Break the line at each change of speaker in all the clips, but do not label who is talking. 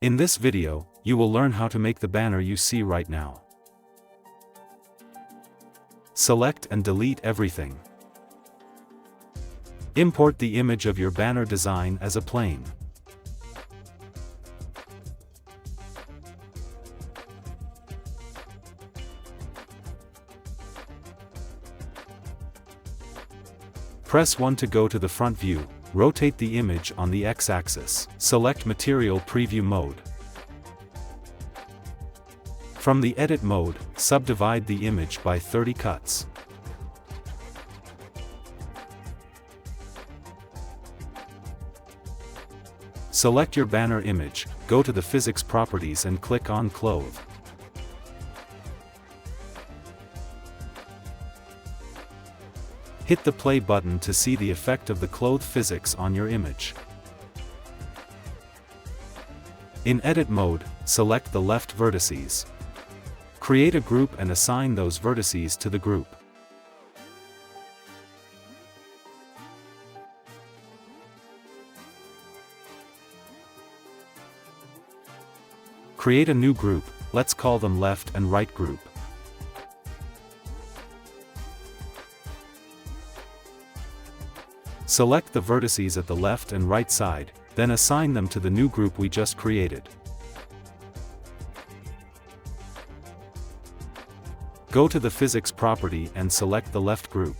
In this video, you will learn how to make the banner you see right now. Select and delete everything. Import the image of your banner design as a plane. Press 1 to go to the front view, rotate the image on the X-axis. Select Material Preview Mode. From the Edit mode, subdivide the image by 30 cuts. Select your banner image, go to the Physics properties and click on Clothe. Hit the play button to see the effect of the clothe physics on your image. In Edit mode, select the left vertices. Create a group and assign those vertices to the group. Create a new group, let's call them Left and Right Group. Select the vertices at the left and right side, then assign them to the new group we just created. Go to the Physics property and select the left group.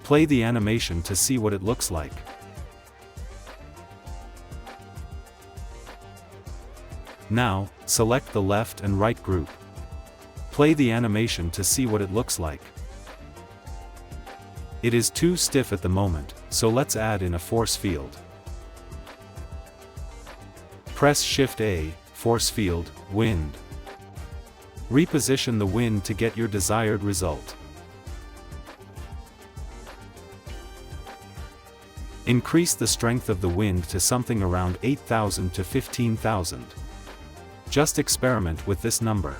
Play the animation to see what it looks like. Now, select the left and right group. Play the animation to see what it looks like. It is too stiff at the moment, so let's add in a force field. Press Shift-A, Force Field, Wind. Reposition the wind to get your desired result. Increase the strength of the wind to something around 8,000 to 15,000. Just experiment with this number.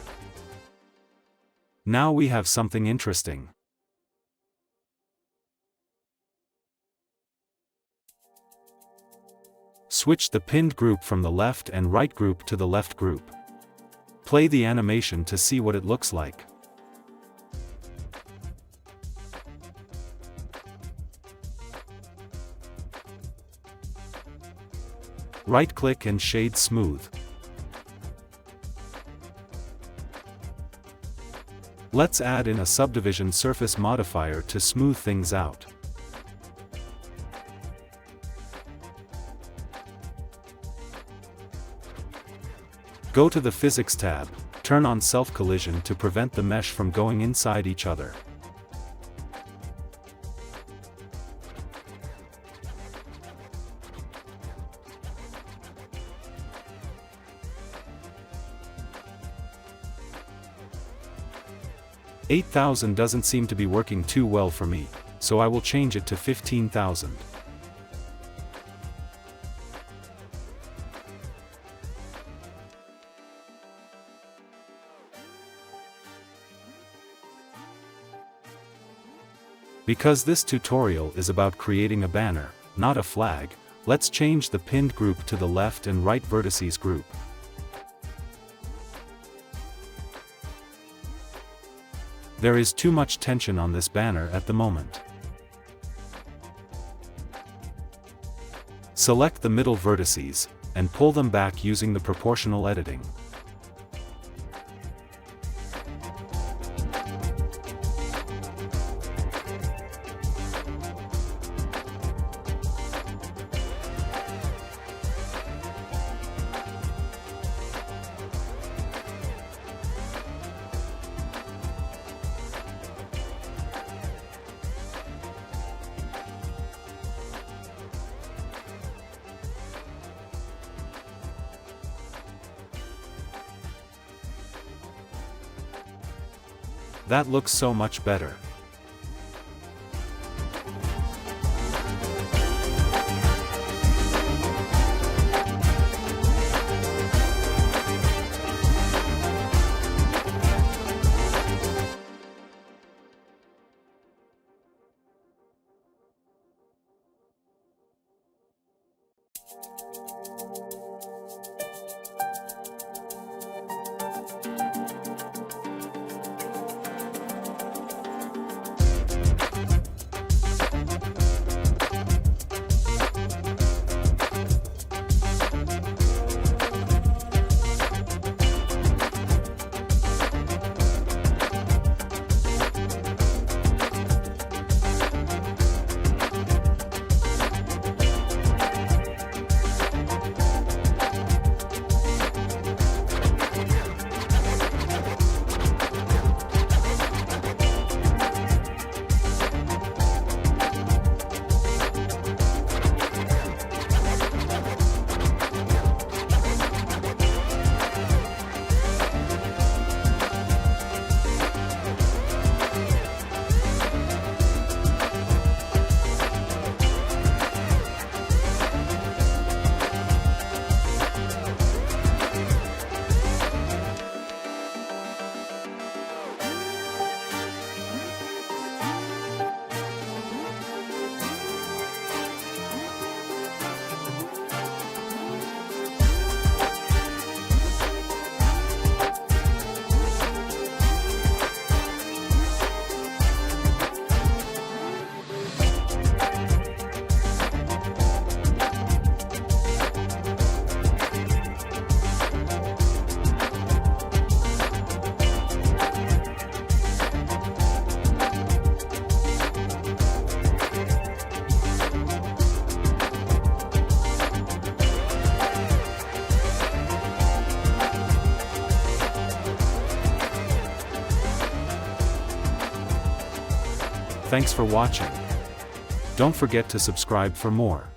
Now we have something interesting. Switch the pinned group from the left and right group to the left group. Play the animation to see what it looks like. Right-click and shade smooth. Let's add in a subdivision surface modifier to smooth things out. Go to the Physics tab, turn on Self-Collision to prevent the mesh from going inside each other. $8,000 doesn't seem to be working too well for me, so I will change it to $15,000. Because this tutorial is about creating a banner, not a flag, let's change the pinned group to the left and right vertices group. There is too much tension on this banner at the moment. Select the middle vertices, and pull them back using the proportional editing. That looks so much better. Thanks for watching. Don't forget to subscribe for more.